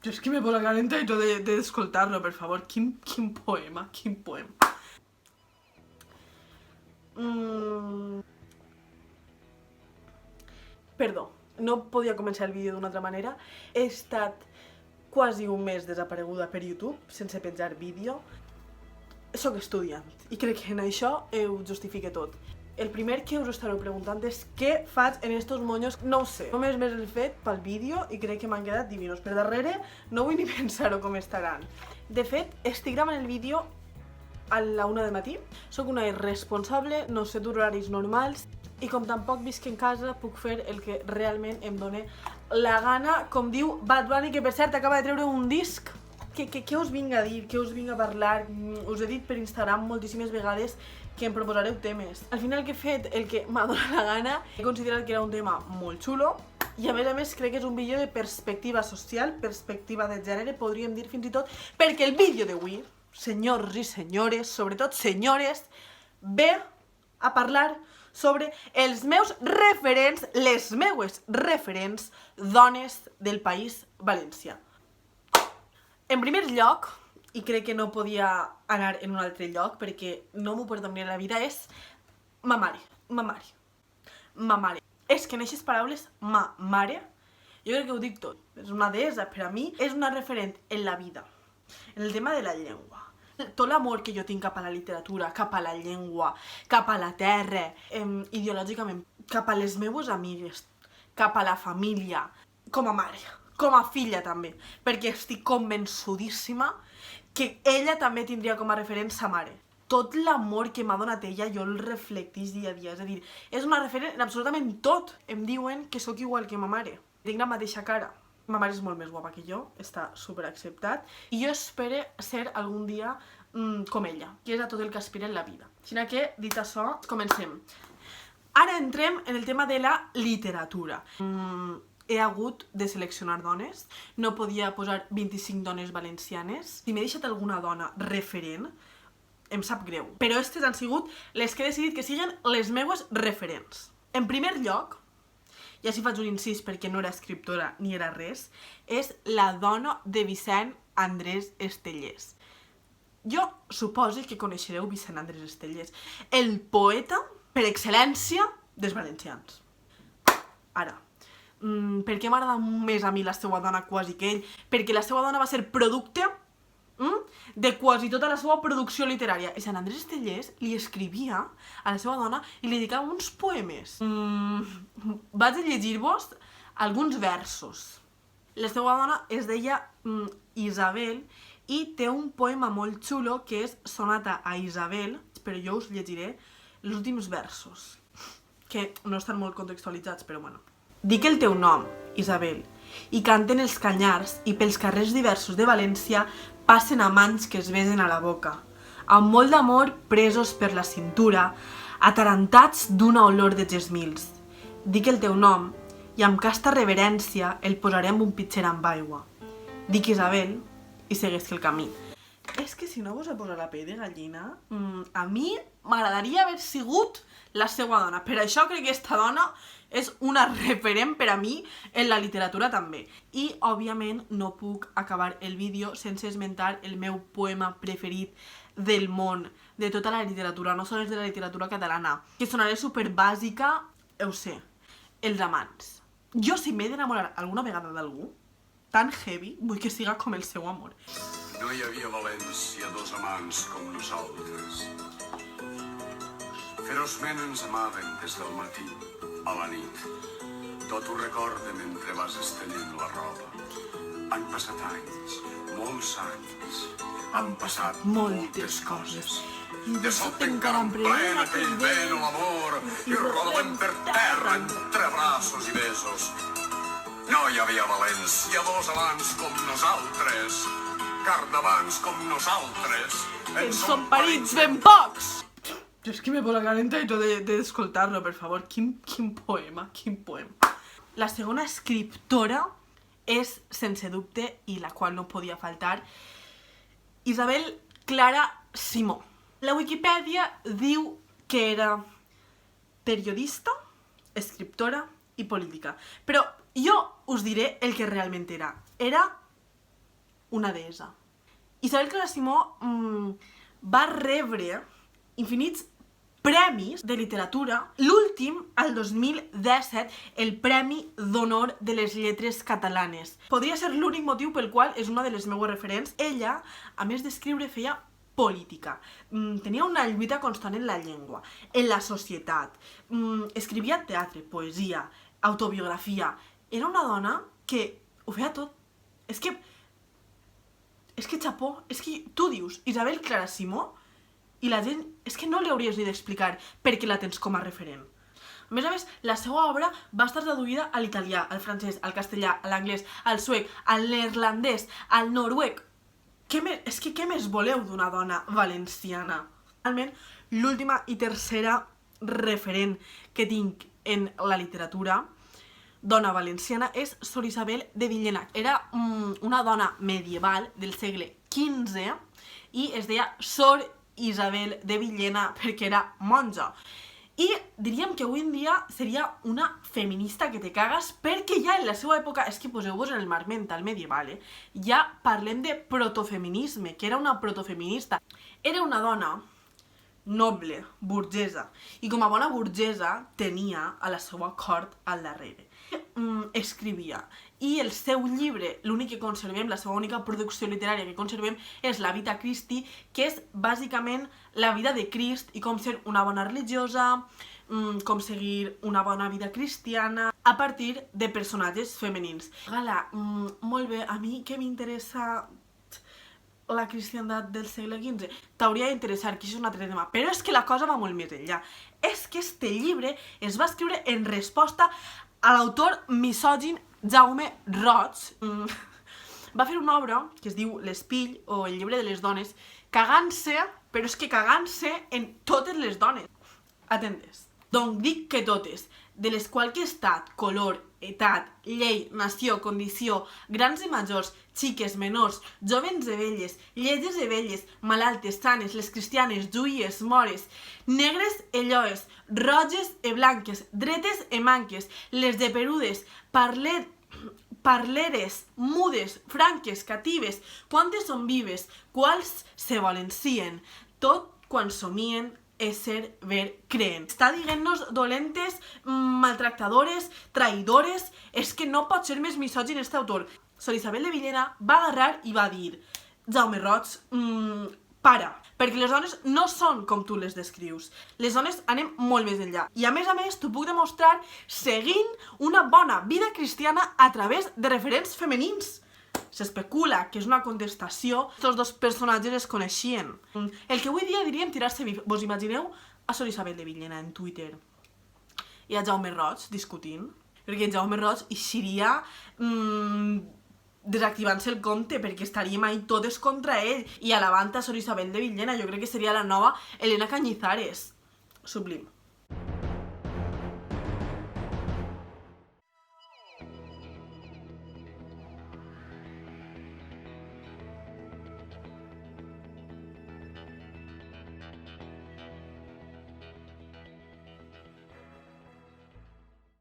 Yo es que me pongo calenta y todo de escoltarlo, por favor. Quin poema, quin poema. Perdó, no podia començar el vídeo d'una altra manera. He estat quasi un mes desapareguda per YouTube, sense penjar vídeo. Soc estudiant i crec que en això ho justifica tot. El primer que us estareu preguntant és què faig en estos moños, no ho sé. Només m'he fet pel vídeo i crec que m'han quedat divinos. Per darrere no vull ni pensar-ho com estaran. De fet, estic gravant el vídeo a la 1 del matí. Soc una irresponsable, no sé d'horaris normals i com tampoc visc en casa puc fer el que realment em dóna la gana, com diu Bad Bunny, que per cert acaba de treure un disc. Què us vinc a dir? Què us vinc a parlar? Us he dit per Instagram moltíssimes vegades que em proposareu temes. Al final que he fet el que m'ha donat la gana, he considerat que era un tema molt xulo i a més crec que és un vídeo de perspectiva social, perspectiva de gènere, podríem dir fins i tot, perquè el vídeo d'avui, senyors i senyores, sobretot senyores, ve a parlar sobre els meus referents, les meues referents dones del País Valencià. En primer lloc, i crec que no podia anar en un altre lloc perquè no m'ho perdonaria la vida, és ma mare. Ma mare. Ma mare. És que en aquestes paraules, ma mare, jo crec que ho dic tot. És una deessa, per a mi, és una referent en la vida. En el tema de la llengua. Tot l'amor que jo tinc cap a la literatura, cap a la llengua, cap a la terra, ideològicament, cap a les meues amigues, cap a la família, com a mare, com a filla també, perquè estic convençudíssima que ella també tindria com a referent sa mare. Tot l'amor que m'ha donat ella jo el reflectix dia a dia, és a dir, és una referent en absolutament tot. Em diuen que sóc igual que ma mare, tinc la mateixa cara. Ma mare és molt més guapa que jo, està super acceptat, i jo espero ser algun dia com ella, que és a tot el que aspira en la vida. Així que, dit això, comencem. Ara entrem en el tema de la literatura. He hagut de seleccionar dones, no podia posar 25 dones valencianes. Si m'he deixat alguna dona referent, em sap greu. Però aquestes han sigut les que he decidit que siguin les meues referents. En primer lloc, i així faig un incís perquè no era escriptora ni era res, és la dona de Vicent Andrés Estellés. Jo suposo que coneixereu Vicent Andrés Estellés, el poeta per excel·lència dels valencians. Ara, per què m'agrada més a mi la seva dona quasi que ell? Perquè la seva dona va ser producte de quasi tota la seva producció literària. I Sant Andrés Estellés li escrivia a la seva dona i li dedicava uns poemes. Vaig a llegir-vos alguns versos. La seva dona es deia Isabel i té un poema molt xulo que és Sonata a Isabel, però jo us llegiré els últims versos, que no estan molt contextualitzats, però bueno. Dic el teu nom, Isabel, i canten els canyars i pels carrers diversos de València passen amants que es besen a la boca, amb molt d'amor presos per la cintura, atarantats d'una olor de gesmils. Dic el teu nom i amb casta reverència el posarem un pitxer amb aigua. Dic Isabel i segueix el camí. És que si no vos ha posat la pell de gallina, a mi m'agradaria haver sigut la seva dona. Per això crec que aquesta dona és una referent per a mi en la literatura també. I, òbviament, no puc acabar el vídeo sense esmentar el meu poema preferit del món, de tota la literatura, no sols de la literatura catalana, que sonaré superbàsica, ho sé, Els amants. Jo, si m'he d'enamorar alguna vegada d'algú, tan heavy, vull que siga com el seu amor. No hi havia a València dos amants com nosaltres. Feroçment ens amaven des del matí a la nit. Tot ho recorde mentre vas estellent la roba. Han passat anys, molts anys. Han passat moltes coses. De sobte encara en plena aquell vent o l'amor i rodem per terra entre braços i besos. No hi havia a València dos amants com nosaltres, carnavants com nosaltres. En són parits ben pocs! Jo és que me posa calenta i tot d'escoltar-lo, per favor. Quin poema, quin poema. La segona escriptora és, sense dubte, i la qual no podia faltar, Isabel Clara Simó. La Wikipedia diu que era periodista, escriptora i política. Però jo us diré el que realment era. Era una deessa. Isabel Clara Simó va rebre infinits premis de literatura, l'últim, el 2017, el Premi d'Honor de les Lletres Catalanes. Podria ser l'únic motiu pel qual és una de les meues referents. Ella, a més d'escriure, feia política. Tenia una lluita constant en la llengua, en la societat. Escrivia teatre, poesia, autobiografia. Era una dona que ho feia tot. És que xapó, és que tu dius Isabel Clara Simó i la gent, és que no li hauries ni d'explicar perquè la tens com a referent. A més, la seva obra va estar traduïda a l'italià, al francès, al castellà, a l'anglès, al suec, al neerlandès, al noruec. És que què més voleu d'una dona valenciana? Realment, l'última i tercera referent que tinc en la literatura dona valenciana és Sor Isabel de Villena. Era una dona medieval del segle XV i es deia Sor Isabel de Villena perquè era monja. I diríem que avui en dia seria una feminista que te cagues perquè ja en la seva època, és que poseu-vos en el marc mental medieval, ja parlem de protofeminisme, que era una protofeminista. Era una dona noble, burgesa, i com a bona burgesa tenia a la seva cort al darrere. Escrivia, i el seu llibre, l'únic que conservem, la seva única producció literària que conservem és la Vita Christi, que és bàsicament la vida de Crist i com ser una bona religiosa, com seguir una bona vida cristiana a partir de personatges femenins. Gala, molt bé, a mi què m'interessa la cristiandat del segle XV? T'hauria d'interessar, que això és un altre tema, però és que la cosa va molt més enllà. És que este llibre es va escriure en resposta a l'autor misògin Jaume Roig. Va fer una obra que es diu L'espill, o el llibre de les dones, cagant-se, però és que cagant-se en totes les dones. Atentes. Doncs dic que totes, de les quals estat, color, edat, llei, nació, condició, grans i majors, xiques, menors, jovens i velles, lletges i velles, malaltes, sanes, les cristianes, juies, mores, negres i lloes, roges i blanques, dretes i manques, les de perudes, parleres, mudes, franques, catives, quantes són vives, quals se valencien, tot quan somien ésser ver creen. Està dient-nos dolentes, maltractadores, traïdores. És que no pot ser més misògin este autor. Sor Isabel de Villena va agarrar i va dir: Jaume Roig, para, perquè les dones no són com tu les descrius. Les dones anem molt més enllà. I a més, t'ho puc demostrar seguint una bona vida cristiana a través de referents femenins. S'especula que és una contestació. Tots dos personatges es coneixien. El que avui dia diríem tirar-se bif. Vos imagineu a Sor Isabel de Villena en Twitter i a Jaume Roig discutint? Perquè Jaume Roig eixiria desactivant-se el compte perquè estaríem ahí totes contra ell i alabant a Sor Isabel de Villena. Jo crec que seria la nova Elena Cañizares. Sublim.